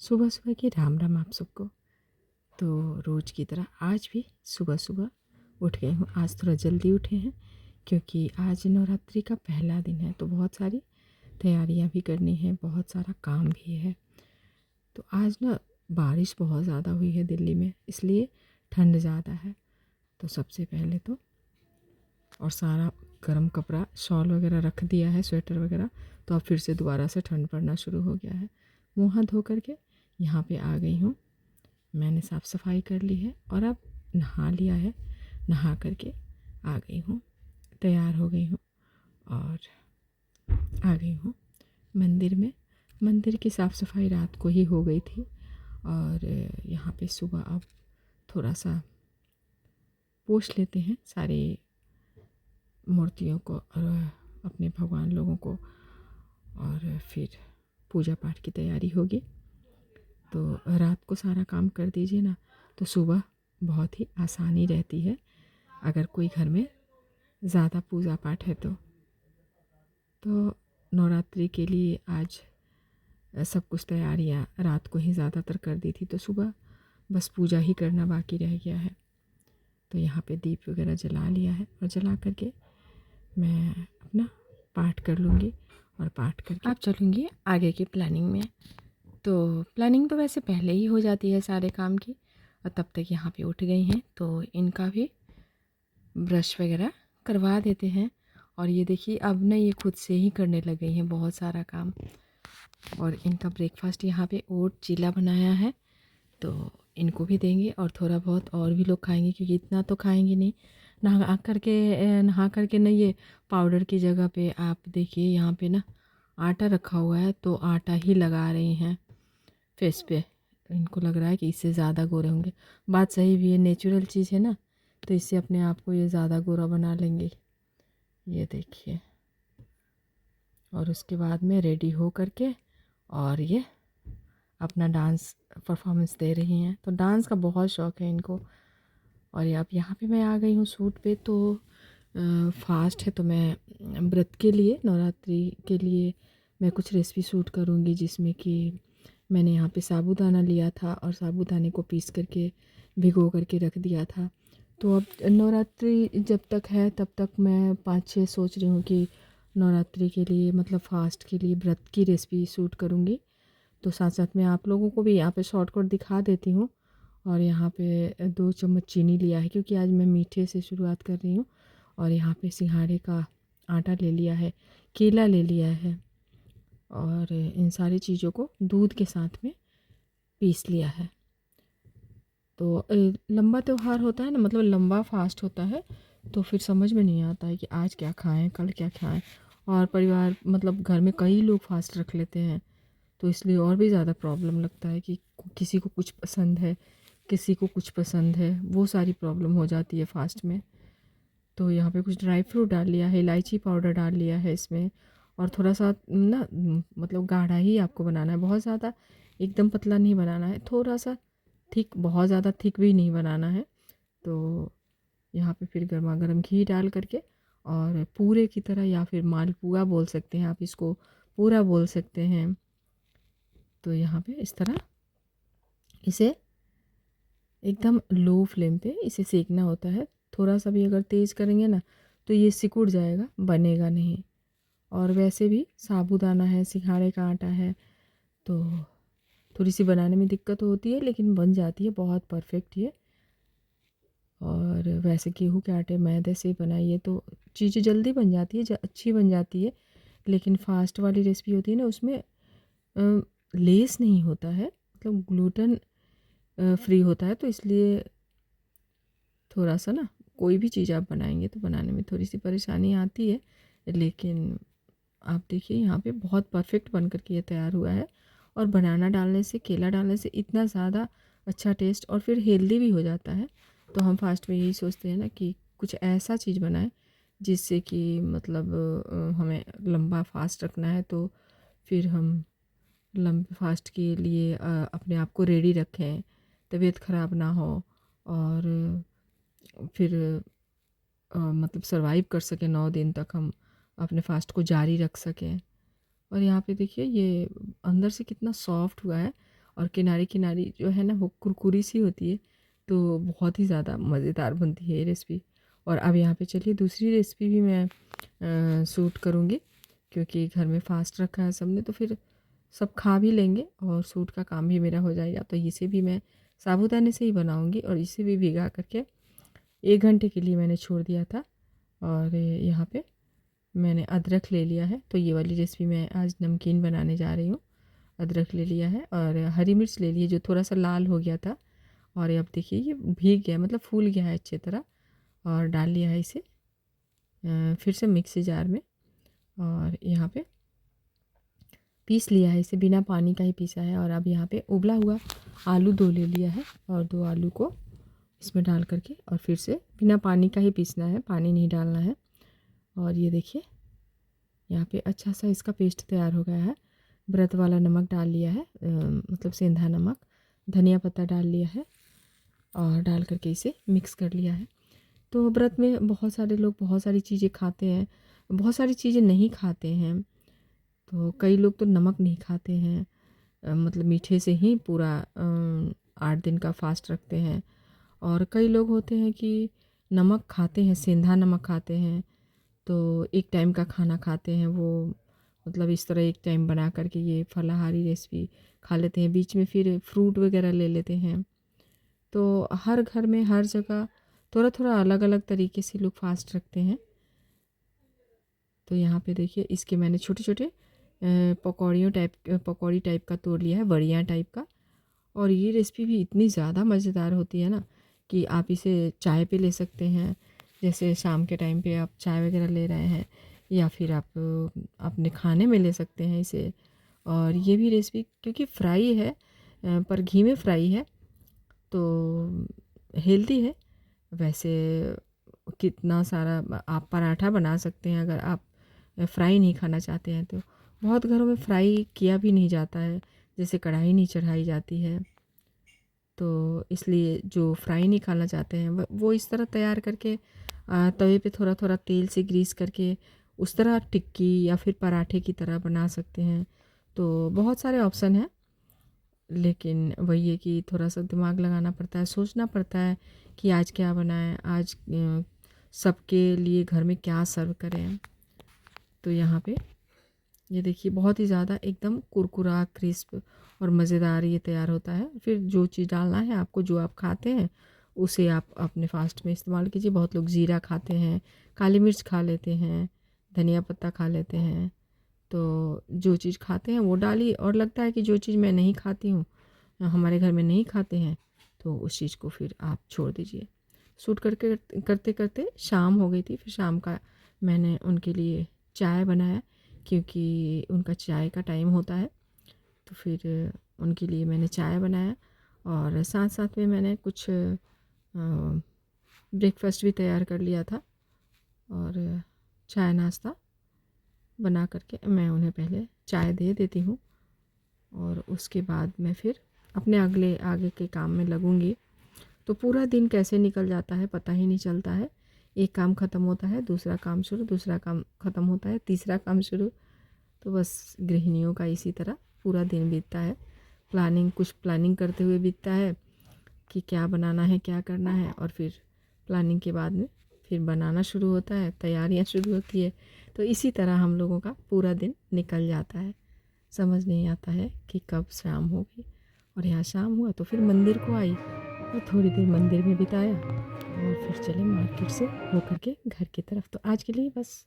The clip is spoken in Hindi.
सुबह सुबह की राम राम आप सबको। तो रोज़ की तरह आज भी सुबह सुबह उठ गई हूँ। आज थोड़ा जल्दी उठे हैं क्योंकि आज नवरात्रि का पहला दिन है, तो बहुत सारी तैयारियाँ भी करनी है, बहुत सारा काम भी है। तो आज ना बारिश बहुत ज़्यादा हुई है दिल्ली में, इसलिए ठंड ज़्यादा है। तो सबसे पहले तो और सारा गर्म कपड़ा शॉल वगैरह रख दिया है, स्वेटर वगैरह। तो अब फिर से दोबारा से ठंड पड़ना शुरू हो गया है। मुँह हाथ धो करके यहाँ पे आ गई हूँ। मैंने साफ़ सफाई कर ली है और अब नहा लिया है। नहा करके आ गई हूँ, तैयार हो गई हूँ और आ गई हूँ मंदिर में। मंदिर की साफ़ सफाई रात को ही हो गई थी और यहाँ पे सुबह अब थोड़ा सा पोंछ लेते हैं सारी मूर्तियों को और अपने भगवान लोगों को, और फिर पूजा पाठ की तैयारी होगी। तो रात को सारा काम कर दीजिए ना, तो सुबह बहुत ही आसानी रहती है। अगर कोई घर में ज़्यादा पूजा पाठ है तो नवरात्रि के लिए आज सब कुछ तैयारियां रात को ही ज़्यादातर कर दी थी, तो सुबह बस पूजा ही करना बाकी रह गया है। तो यहाँ पे दीप वगैरह जला लिया है और जला करके मैं अपना पाठ कर लूँगी और पाठ करके आप चलूँगी आगे की प्लानिंग में। तो प्लानिंग तो वैसे पहले ही हो जाती है सारे काम की, और तब तक यहाँ पे उठ गई हैं तो इनका भी ब्रश वगैरह करवा देते हैं। और ये देखिए अब ना ये खुद से ही करने लग गई हैं बहुत सारा काम। और इनका ब्रेकफास्ट यहाँ पे ओट चीला बनाया है, तो इनको भी देंगे और थोड़ा बहुत और भी लोग खाएंगे, क्योंकि इतना तो खाएंगे नहीं। नहा करके ना ये पाउडर की जगह पे आप देखिए यहाँ पे ना आटा रखा हुआ है, तो आटा ही लगा रही हैं फेस पे। तो इनको लग रहा है कि इससे ज़्यादा गोरे होंगे। बात सही भी है, नेचुरल चीज़ है ना, तो इससे अपने आप को ये ज़्यादा गोरा बना लेंगे। ये देखिए, और उसके बाद में रेडी हो करके और ये अपना डांस परफॉर्मेंस दे रही हैं। तो डांस का बहुत शौक़ है इनको। और ये अब यहाँ पे मैं आ गई हूँ शूट पे। तो फास्ट है, तो मैं व्रत के लिए, नवरात्रि के लिए मैं कुछ रेसिपी शूट करूँगी, जिसमें कि मैंने यहाँ पे साबूदाना लिया था और साबूदाने को पीस करके भिगो करके रख दिया था। तो अब नवरात्रि जब तक है तब तक मैं 5-6 सोच रही हूँ कि नवरात्रि के लिए, मतलब फास्ट के लिए व्रत की रेसिपी शूट करूँगी। तो साथ साथ में आप लोगों को भी यहाँ पे शॉर्टकट दिखा देती हूँ। और यहाँ पे 2 चम्मच चीनी लिया है, क्योंकि आज मैं मीठे से शुरुआत कर रही हूँ। और यहाँ पे सिंघाड़े का आटा ले लिया है, केला ले लिया है, और इन सारी चीज़ों को दूध के साथ में पीस लिया है। तो लंबा त्यौहार होता है ना, मतलब लंबा फास्ट होता है, तो फिर समझ में नहीं आता है कि आज क्या खाएं, कल क्या खाएं। और परिवार, मतलब घर में कई लोग फास्ट रख लेते हैं, तो इसलिए और भी ज़्यादा प्रॉब्लम लगता है कि किसी को कुछ पसंद है, किसी को कुछ पसंद है, वो सारी प्रॉब्लम हो जाती है फास्ट में। तो यहाँ पे कुछ ड्राई फ्रूट डाल लिया है, इलायची पाउडर डाल लिया है इसमें। और थोड़ा सा ना, मतलब गाढ़ा ही आपको बनाना है, बहुत ज़्यादा एकदम पतला नहीं बनाना है, थोड़ा सा थिक, बहुत ज़्यादा थिक भी नहीं बनाना है। तो यहाँ पे फिर गर्मा गर्म घी डाल करके, और पूरे की तरह, या फिर मालपुआ बोल सकते हैं आप इसको, पूरा बोल सकते हैं। तो यहाँ पे इस तरह इसे एकदम लो फ्लेम पे इसे सेकना होता है। थोड़ा सा भी अगर तेज़ करेंगे ना, तो ये सिकुड़ जाएगा, बनेगा नहीं। और वैसे भी साबूदाना है, सिंघाड़े का आटा है, तो थोड़ी सी बनाने में दिक्कत होती है, लेकिन बन जाती है बहुत परफेक्ट ये। और वैसे गेहूँ के आटे मैदे से बनाइए तो चीज़ें जल्दी बन जाती है, अच्छी बन जाती है। लेकिन फास्ट वाली रेसिपी होती है ना, उसमें लेस नहीं होता है, मतलब ग्लूटेन फ्री होता है, तो इसलिए थोड़ा सा ना, कोई भी चीज़ आप बनाएंगे तो बनाने में थोड़ी सी परेशानी आती है। लेकिन आप देखिए यहाँ पे बहुत परफेक्ट बन करके ये तैयार हुआ है। और बनाना डालने से, केला डालने से इतना ज़्यादा अच्छा टेस्ट, और फिर हेल्दी भी हो जाता है। तो हम फास्ट में यही सोचते हैं ना कि कुछ ऐसा चीज़ बनाएं जिससे कि मतलब हमें लंबा फास्ट रखना है, तो फिर हम लंबे फास्ट के लिए अपने आप को रेडी रखें, तबीयत ख़राब ना हो, और फिर मतलब सरवाइव कर सकें 9 दिन तक, हम अपने फास्ट को जारी रख सकें। और यहाँ पे देखिए ये अंदर से कितना सॉफ्ट हुआ है, और किनारे किनारी जो है ना वो कुरकुरी सी होती है, तो बहुत ही ज़्यादा मज़ेदार बनती है ये रेसिपी। और अब यहाँ पे चलिए दूसरी रेसिपी भी मैं शूट करूँगी, क्योंकि घर में फास्ट रखा है सबने, तो फिर सब खा भी लेंगे और शूट का काम भी मेरा हो जाएगा। तो इसे भी मैं साबूदाने से ही बनाऊँगी और इसे भी भिगा करके 1 घंटे के लिए मैंने छोड़ दिया था। और यहाँ पे मैंने अदरक ले लिया है, तो ये वाली रेसिपी मैं आज नमकीन बनाने जा रही हूँ। अदरक ले लिया है और हरी मिर्च ले ली है जो थोड़ा सा लाल हो गया था, और अब देखिए ये भीग गया, मतलब फूल गया है अच्छी तरह। और डाल लिया है इसे फिर से मिक्सी जार में, और यहाँ पे पीस लिया है इसे, बिना पानी का ही पीसा है। और अब यहाँ पे उबला हुआ आलू 2 ले लिया है, और 2 आलू को इसमें डाल करके और फिर से बिना पानी का ही पीसना है, पानी नहीं डालना है। और ये देखिए यहाँ पे अच्छा सा इसका पेस्ट तैयार हो गया है। व्रत वाला नमक डाल लिया है, मतलब सेंधा नमक, धनिया पत्ता डाल लिया है और डाल करके इसे मिक्स कर लिया है। तो व्रत में बहुत सारे लोग बहुत सारी चीज़ें खाते हैं, बहुत सारी चीज़ें नहीं खाते हैं। तो कई लोग तो नमक नहीं खाते हैं, मतलब मीठे से ही पूरा 8 दिन का फास्ट रखते हैं। और कई लोग होते हैं कि नमक खाते हैं, सेंधा नमक खाते हैं, तो एक टाइम का खाना खाते हैं वो, मतलब इस तरह एक टाइम बना करके ये फलाहारी रेसिपी खा लेते हैं, बीच में फिर फ्रूट वगैरह ले लेते हैं। तो हर घर में हर जगह थोड़ा थोड़ा अलग अलग तरीके से लोग फास्ट रखते हैं। तो यहाँ पे देखिए इसके मैंने छोटे छोटे पकौड़ी टाइप का तोड़ लिया है, बड़ियाँ टाइप का। और ये रेसिपी भी इतनी ज़्यादा मज़ेदार होती है ना कि आप इसे चाय पे ले सकते हैं, जैसे शाम के टाइम पे आप चाय वगैरह ले रहे हैं, या फिर आप अपने खाने में ले सकते हैं इसे। और ये भी रेसिपी क्योंकि फ्राई है, पर घी में फ्राई है, तो हेल्दी है। वैसे कितना सारा आप पराठा बना सकते हैं अगर आप फ्राई नहीं खाना चाहते हैं तो। बहुत घरों में फ्राई किया भी नहीं जाता है, जैसे कढ़ाई नहीं चढ़ाई जाती है, तो इसलिए जो फ्राई नहीं खाना चाहते हैं वो इस तरह तैयार करके तवे पे थोड़ा थोड़ा तेल से ग्रीस करके उस तरह टिक्की या फिर पराठे की तरह बना सकते हैं। तो बहुत सारे ऑप्शन हैं, लेकिन वही है कि थोड़ा सा दिमाग लगाना पड़ता है, सोचना पड़ता है कि आज क्या बनाएं, आज सबके लिए घर में क्या सर्व करें। तो यहाँ पे ये देखिए बहुत ही ज़्यादा एकदम कुरकुरा क्रिस्प और मज़ेदार ये तैयार होता है। फिर जो चीज़ डालना है आपको, जो आप खाते हैं उसे आप अपने फास्ट में इस्तेमाल कीजिए। बहुत लोग ज़ीरा खाते हैं, काली मिर्च खा लेते हैं, धनिया पत्ता खा लेते हैं, तो जो चीज़ खाते हैं वो डालिए। और लगता है कि जो चीज़ मैं नहीं खाती हूँ, हमारे घर में नहीं खाते हैं, तो उस चीज़ को फिर आप छोड़ दीजिए। शूट करके करते करते शाम हो गई थी, फिर शाम का मैंने उनके लिए चाय बनाया, क्योंकि उनका चाय का टाइम होता है। तो फिर उनके लिए मैंने चाय बनाया, और साथ साथ में मैंने कुछ ब्रेकफास्ट भी तैयार कर लिया था। और चाय नाश्ता बना करके मैं उन्हें पहले चाय दे देती हूँ, और उसके बाद मैं फिर अपने आगे के काम में लगूंगी। तो पूरा दिन कैसे निकल जाता है पता ही नहीं चलता है। एक काम ख़त्म होता है, दूसरा काम शुरू, दूसरा काम ख़त्म होता है, तीसरा काम शुरू। तो बस गृहिणियों का इसी तरह पूरा दिन बीतता है। कुछ प्लानिंग करते हुए बीतता है कि क्या बनाना है, क्या करना है, और फिर प्लानिंग के बाद में फिर बनाना शुरू होता है, तैयारियां शुरू होती है। तो इसी तरह हम लोगों का पूरा दिन निकल जाता है, समझ नहीं आता है कि कब शाम होगी। और यहाँ शाम हुआ तो फिर मंदिर को आई और थोड़ी देर मंदिर में बिताया, और फिर चले मार्केट से होकर के घर की तरफ। तो आज के लिए बस